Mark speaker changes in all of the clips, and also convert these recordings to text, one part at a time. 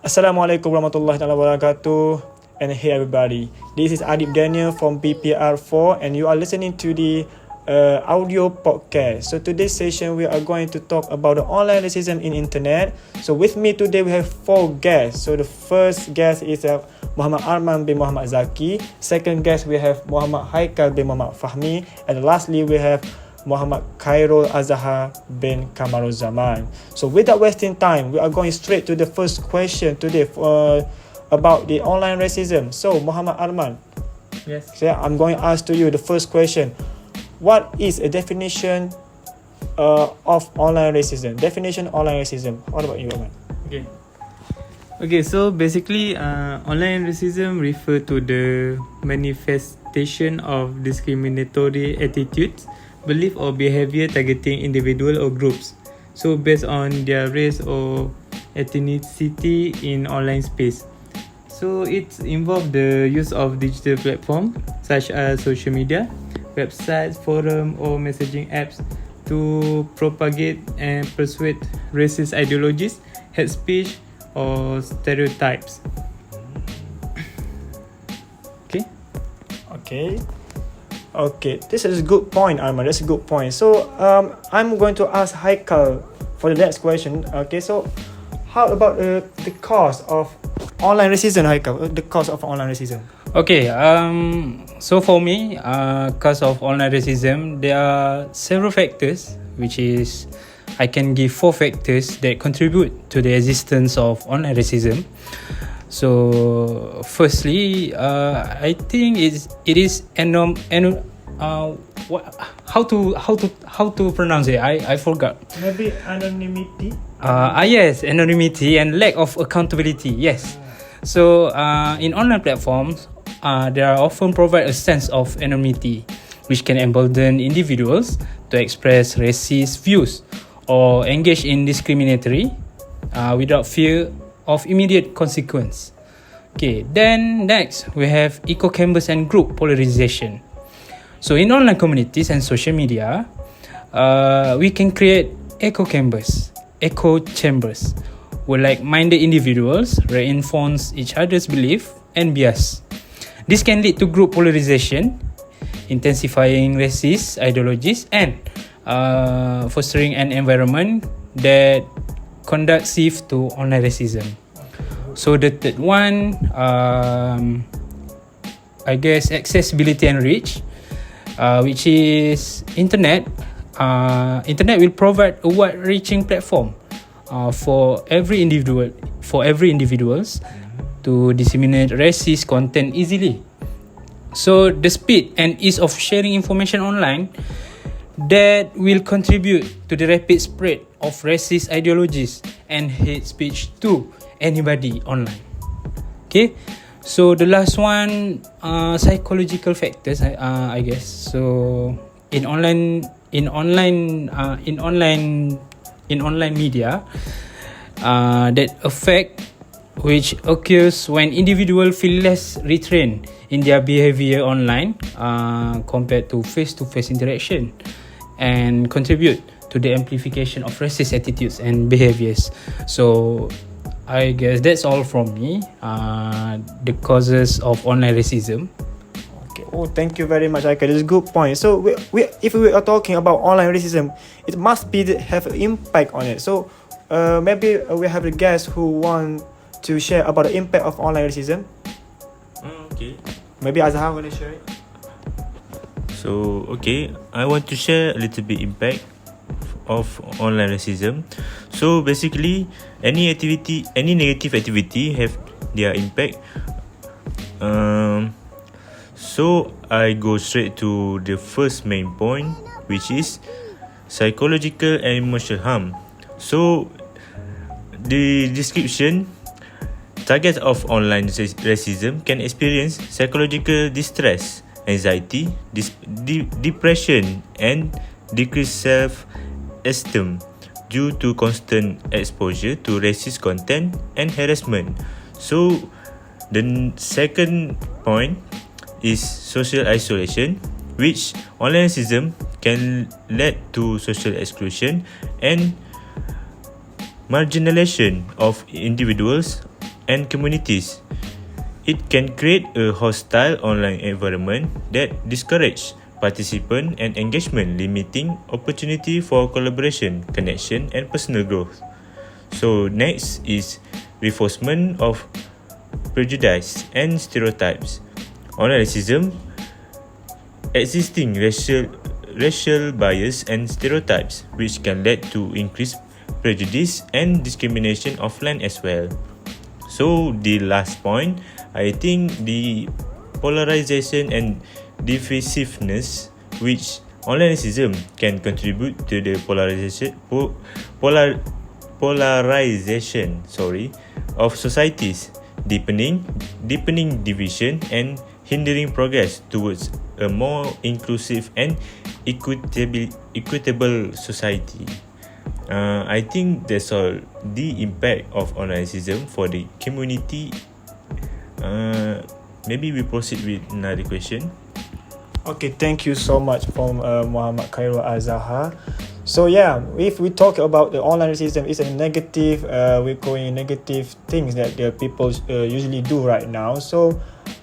Speaker 1: Assalamualaikum warahmatullahi wabarakatuh. And hey everybody, this is Adib Danial from BKM21603 and you are listening to the audio podcast. So today's session we are going to talk about the online racism in internet. So with me today we have 4 guests. So the first guest is Muhammad ARMAN bin Muhammad Zaki. Second guest we have Muhammad HAIKAL bin Muhammad FAHMI. And lastly we have Muhammad KHAIRUL AZHAR bin KAMARUZAMAN. So without wasting time, we are going straight to the first question today about the online racism. So Muhammad ARMAN,
Speaker 2: yes.
Speaker 1: So I'm going to ask to you the first question. What is a definition of online racism? Definition of online racism. What about you, ARMAN?
Speaker 2: Okay, so basically online racism refer to the manifestation of discriminatory attitudes, belief or behavior targeting individual or groups, so based on their race or ethnicity in online space. So it involves the use of digital platforms such as social media, websites, forum or messaging apps to propagate and persuade racist ideologies, hate speech or stereotypes.
Speaker 1: Okay, this is a good point, Arman. That's a good point. So I'm going to ask Haikal for the next question. Okay, so how about the cause of online racism, Haikal? The cause of online racism.
Speaker 2: Okay, so for me, cause of online racism, there are several factors, which is I can give 4 factors that contribute to the existence of online racism. So, firstly, I think it is how to pronounce it? I forgot.
Speaker 1: Maybe anonymity.
Speaker 2: Yes, anonymity and lack of accountability. Yes. So, in online platforms, they are often provide a sense of anonymity, which can embolden individuals to express racist views or engage in discriminatory without fear of immediate consequence. Okay, then next we have echo chambers and group polarization. So in online communities and social media, we can create echo chambers where like-minded individuals reinforce each other's belief and bias. This can lead to group polarization, intensifying racist ideologies and fostering an environment that conducive to online racism. So the third one, I guess accessibility and reach, which is internet. Internet will provide a wide-reaching platform for every individuals to disseminate racist content easily. So the speed and ease of sharing information online that will contribute to the rapid spread of racist ideologies and hate speech to anybody online. Okay, so the last one, psychological factors, I guess. So in online media, that affect which occurs when individuals feel less restrained in their behavior online compared to face-to-face interaction, and contribute to the amplification of racist attitudes and behaviors. So I guess that's all from me. The causes of online racism.
Speaker 1: Okay. Oh, thank you very much, Haikal. It's a good point. So if we are talking about online racism, it must have an impact on it. So maybe we have a guest who want to share about the impact of online racism.
Speaker 3: Okay.
Speaker 1: Maybe Azhar want to share it.
Speaker 3: So, okay, I want to share a little bit impact of online racism. So, basically, any negative activity have their impact. So, I go straight to the first main point, which is psychological and emotional harm. So, the description, targets of online racism can experience psychological distress, anxiety, depression and decreased self-esteem due to constant exposure to racist content and harassment. So the second point is social isolation, which online racism can lead to social exclusion and marginalization of individuals and communities. It can create a hostile online environment that discourages participation and engagement, limiting opportunity for collaboration, connection, and personal growth. So next is reinforcement of prejudice and stereotypes. Online racism, existing racial bias and stereotypes, which can lead to increased prejudice and discrimination offline as well. So the last point, I think the polarization and divisiveness, which online racism can contribute to the polarization of societies, deepening division and hindering progress towards a more inclusive and equitable society. I think that's all. The impact of online racism for the community. Maybe we proceed with another question.
Speaker 1: Okay, thank you so much from Muhammad KHAIRUL AZHAR. So yeah, if we talk about the online racism, it's a negative, we're calling negative things that the people usually do right now. So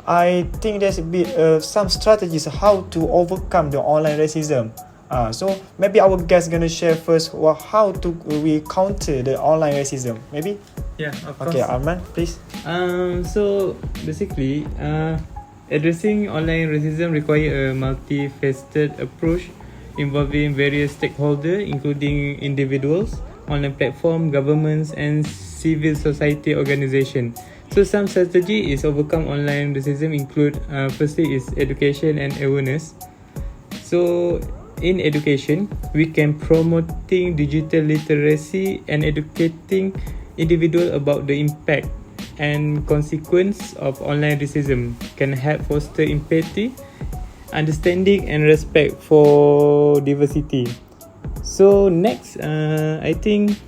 Speaker 1: I think there's a bit some strategies how to overcome the online racism. So maybe our guest gonna share first how to we counter the online racism. Maybe.
Speaker 4: Yeah, of course.
Speaker 1: Okay, Arman, please.
Speaker 4: So basically, addressing online racism require a multifaceted approach involving various stakeholders, including individuals, online platform, governments, and civil society organizations. So some strategy is overcome online racism include firstly is education and awareness. So in education, we can promoting digital literacy and educating individual about the impact and consequence of online racism can help foster empathy, understanding, and respect for diversity. So next, I think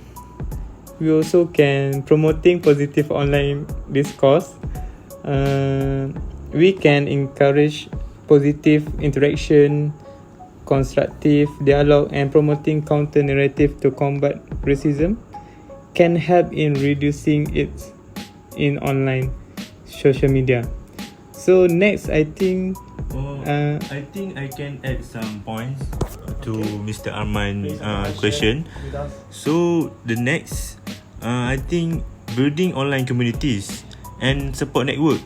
Speaker 4: we also can promoting positive online discourse. We can encourage positive interaction, constructive dialogue, and promoting counter narrative to combat racism can help in reducing it in online social media. So next, I think
Speaker 3: I think I can add some points to Mr. Arman question. So the next, I think building online communities and support network,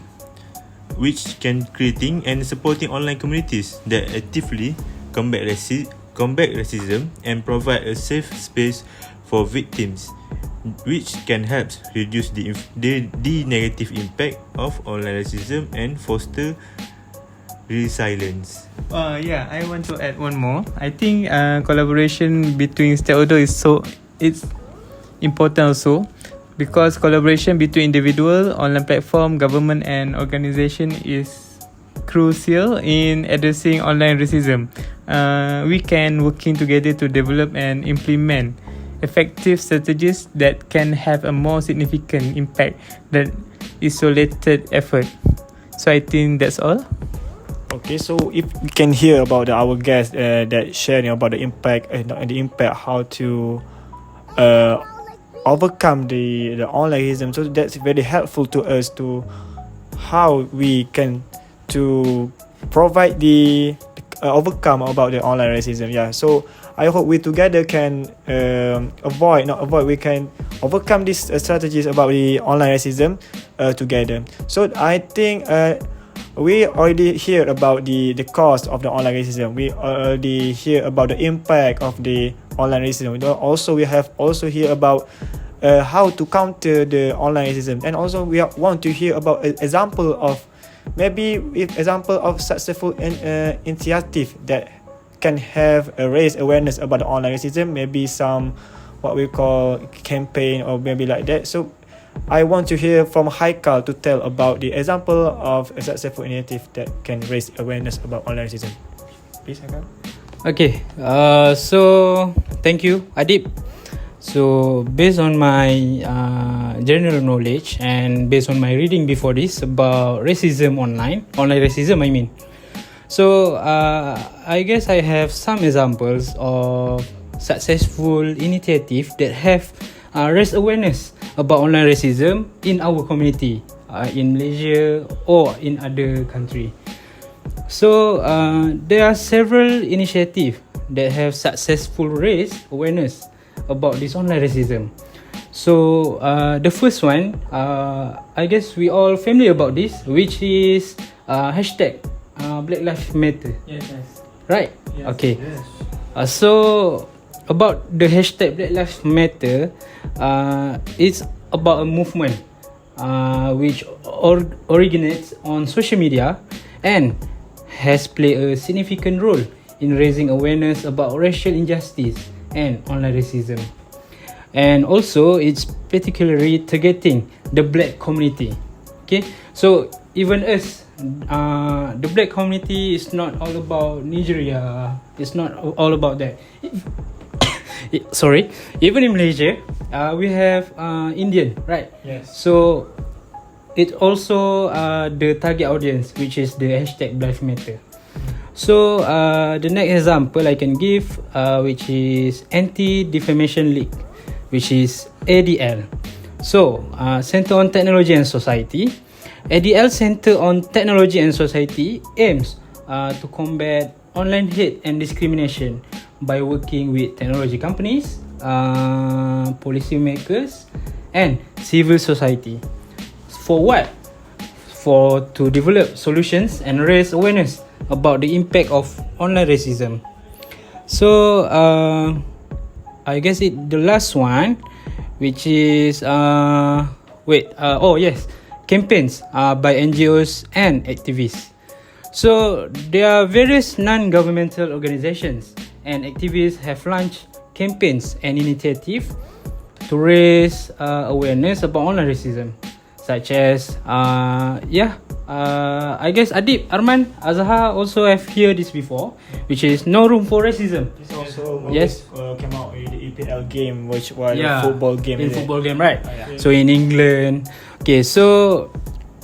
Speaker 3: which can creating and supporting online communities that actively combat racism and provide a safe space for victims, which can help reduce the negative impact of online racism and foster resilience.
Speaker 4: Yeah, I want to add one more. I think collaboration between stakeholders it's important also, because collaboration between individual, online platform, government, and organization is crucial in addressing online racism. We can working together to develop and implement effective strategies that can have a more significant impact than isolated effort. So I think that's all.
Speaker 1: Okay, so if we can hear about our guest that sharing about the impact how to overcome the online racism, so that's very helpful to us to how we can to provide the overcome about the online racism. Yeah, so I hope we together can we can overcome these strategies about the online racism together. So I think we already hear about the cause of the online racism. We already hear about the impact of the online racism. We have hear about how to counter the online racism, and also we want to hear about an example of successful initiative that can have raise awareness about the online racism. Maybe some what we call campaign or maybe like that. So I want to hear from HAIKAL to tell about the example of a successful initiative that can raise awareness about online racism. Please, HAIKAL.
Speaker 2: Okay, so thank you, Adib. So based on my general knowledge and based on my reading before this about racism online racism I mean. So I guess I have some examples of successful initiatives that have raise awareness about online racism in our community, in Malaysia or in other country. So there are several initiatives that have successful raised awareness about this online racism. So the first one, I guess we all familiar about this, which is hashtag Black Lives Matter.
Speaker 1: Yes.
Speaker 2: Right?
Speaker 1: Yes.
Speaker 2: Okay. So about the hashtag Black Lives Matter, it's about a movement which originates on social media and has played a significant role in raising awareness about racial injustice and online racism. And also, it's particularly targeting the black community. Okay, so even us, the black community is not all about Nigeria. It's not all about that. Sorry, even in Malaysia, we have Indian, right?
Speaker 1: Yes.
Speaker 2: So it also the target audience, which is the hashtag Black Lives Matter. So the next example I can give, which is Anti-Defamation League, which is ADL. So Center on Technology and Society. ADL Center on Technology and Society aims to combat online hate and discrimination by working with technology companies, policymakers, and civil society. For what? To develop solutions and raise awareness about the impact of online racism. So I guess the last one, which is campaigns by NGOs and activists. So there are various non-governmental organizations and activists have launched campaigns and initiatives to raise awareness about online racism, such as I guess Adib, ARMAN, AZHAR also have heard this before, which is No Room for Racism.
Speaker 1: This also came out in the EPL game, which was a football game.
Speaker 2: Football game, right?
Speaker 1: Yeah.
Speaker 2: So in England, okay. So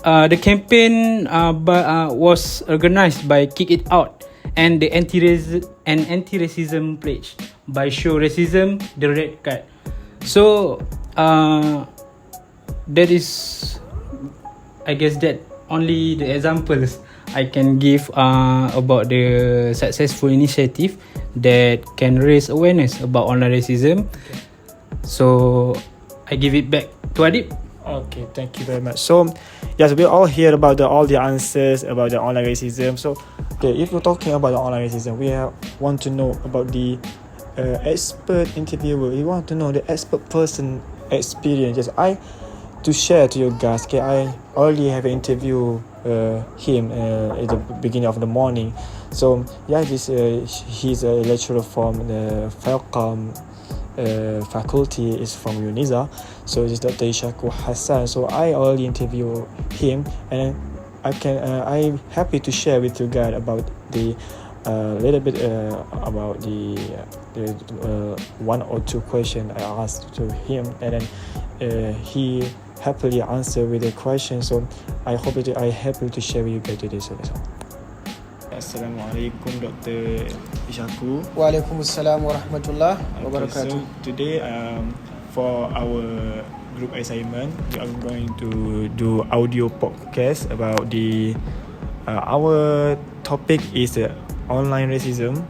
Speaker 2: the campaign was organized by Kick It Out and the anti-racism pledge by Show Racism the Red Card. So that is, I guess, that only the examples I can give about the successful initiative that can raise awareness about online racism. So I give it back to Adib.
Speaker 1: Okay, thank you very much. So, yes, we all hear about all the answers about the online racism. So, okay, if we're talking about the online racism, we want to know about the expert interviewer. We want to know the expert person experience. Yes, to share to you guys. Okay, I already have interviewed him at the beginning of the morning. So, yeah, he's a lecturer from the faculty is from UNISA. So this is Dr. Ishaku Hassan. So I already interviewed him, and I'm happy to share with you guys about the little bit about the one or two questions I asked to him, and then he happily answered with the question. So I happy to share with you guys today. So that's all. Assalamualaikum Dr. Ishaku.
Speaker 5: Waalaikumsalam warahmatullahi wabarakatuh.
Speaker 1: So today for our group assignment, we are going to do audio podcast about our topic is online racism.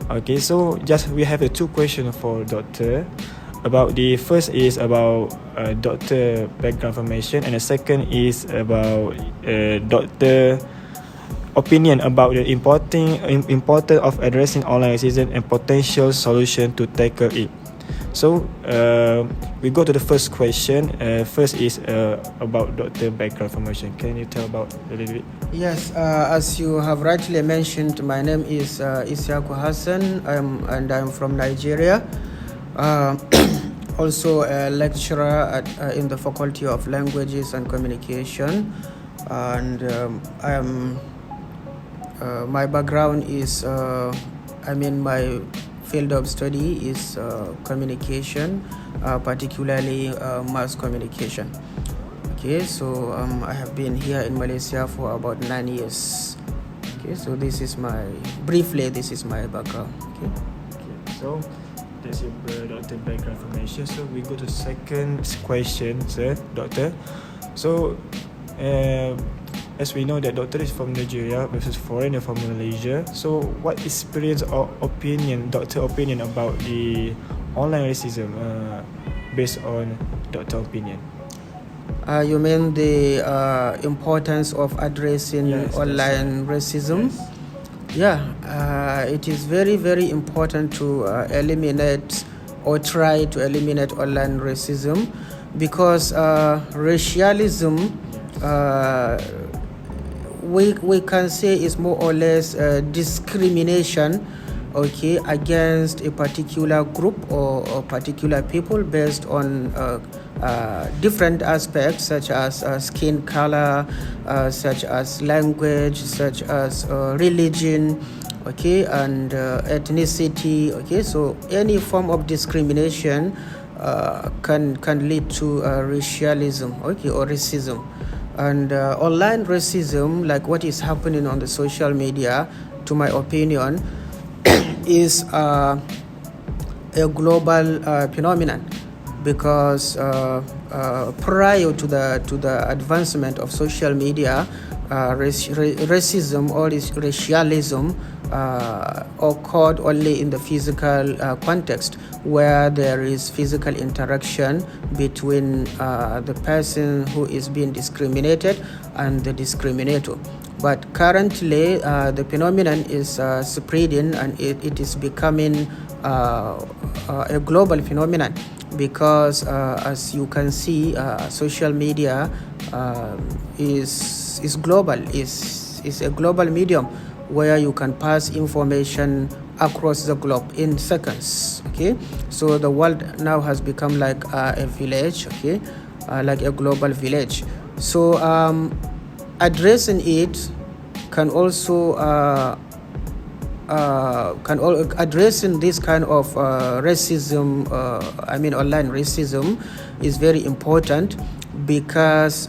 Speaker 1: Okay, so just we have two questions for Doctor. About the first is about Doctor background information, and the second is about Doctor opinion about the importance of addressing online racism and potential solution to tackle it. So we go to the first question. First is about Doctor background information. Can you tell about a little bit?
Speaker 5: Yes, as you have rightly mentioned, my name is Ishaku Hassan, and I'm from Nigeria. Also a lecturer in the Faculty of Languages and Communication, and my background is, my field of study is communication, particularly mass communication. Okay, so I have been here in Malaysia for about 9 years. Okay, so this is my background. Okay.
Speaker 1: So That's your doctor background information. So we go to second question, sir, doctor. So, as we know that doctor is from Nigeria versus foreigner from Malaysia. So, what experience or opinion, doctor opinion about the online racism, based on doctor opinion?
Speaker 5: You mean the importance of addressing online racism?
Speaker 1: Yes.
Speaker 5: Yeah, it is very, very important to eliminate or try to eliminate online racism, because racialism, we can say, is more or less discrimination, okay, against a particular group or particular people based on different aspects, such as skin color, such as language, such as religion, okay, and ethnicity, okay. So any form of discrimination can lead to racialism, okay, or racism. And online racism, like what is happening on the social media, to my opinion, is a global phenomenon, because prior to the advancement of social media, racism or racialism occurred only in the physical context, where there is physical interaction between the person who is being discriminated and the discriminator. But currently, the phenomenon is spreading, and it is becoming a global phenomenon, because as you can see, social media is global, is a global medium where you can pass information across the globe in seconds, okay. So the world now has become like a village, okay, like a global village. So addressing it can also addressing this kind of racism, online racism, is very important, because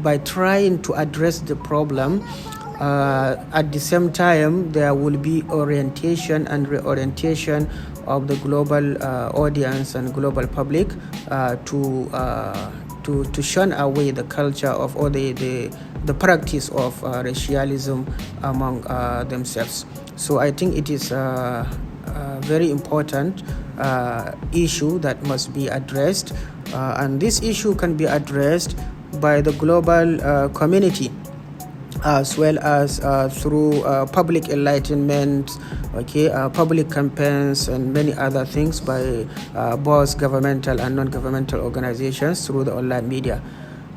Speaker 5: by trying to address the problem, at the same time there will be orientation and reorientation of the global audience and global public to shun away the culture of, or the practice of racialism among themselves. So I think it is a very important issue that must be addressed, and this issue can be addressed by the global community, as well as through public enlightenment, okay, public campaigns, and many other things by both governmental and non-governmental organizations through the online media.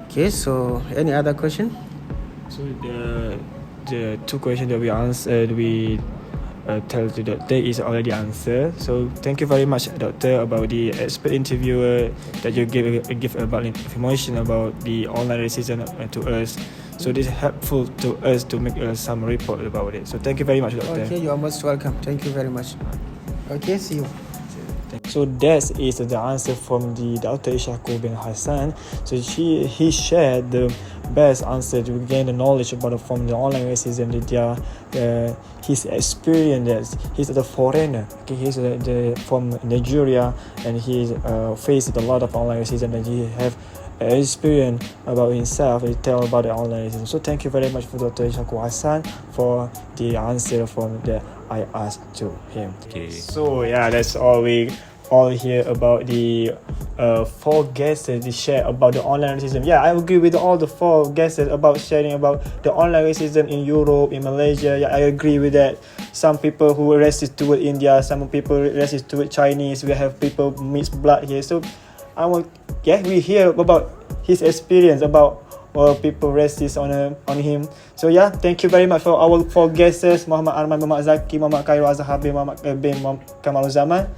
Speaker 5: Okay, so any other question?
Speaker 1: So the two questions that we answered, we tell the doctor is already answered. So thank you very much, doctor, about the expert interviewer that you give about information about the online racism to us. So this is helpful to us to make some report about it. So thank you very much, doctor.
Speaker 5: Okay, you are most welcome. Thank you very much. Okay, see you.
Speaker 1: So that is the answer from the Dr. Ishaku bin Hassan. So he shared the best answer to gain the knowledge about from the online racism. His experience. He's a foreigner. Okay, he's from Nigeria, and he faced a lot of online racism, and he have experience about himself. He tell about the online racism. So thank you very much for Dr. Ishaku Hassan for the answer from the I asked to him.
Speaker 3: Okay.
Speaker 1: So yeah, that's all we hear about the 4 guests that share about the online racism. Yeah, I agree with all the 4 guests about sharing about the online racism in Europe, in Malaysia. Yeah, I agree with that. Some people who are racist toward India, some people racist toward Chinese. We have people mixed blood here. So we hear about his experience about people racist on him. So yeah, thank you very much for our 4 guests, Muhammad ARMAN, Muhammad Zaki, Muhammad KHAIRUL, AZHAR bin KAMARUZAMAN,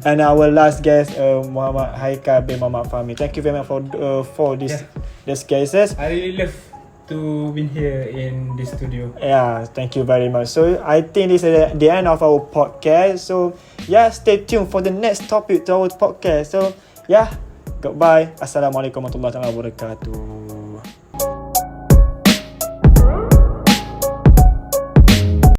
Speaker 1: and our last guest, Muhammad HAIKAL bin Muhammad FAHMI. Thank you very much for these guests.
Speaker 2: I really love to be here in the studio.
Speaker 1: Yeah, thank you very much. So I think this is the end of our podcast. So yeah, stay tuned for the next topic to our podcast. So yeah, goodbye. Assalamualaikum warahmatullahi wabarakatuh.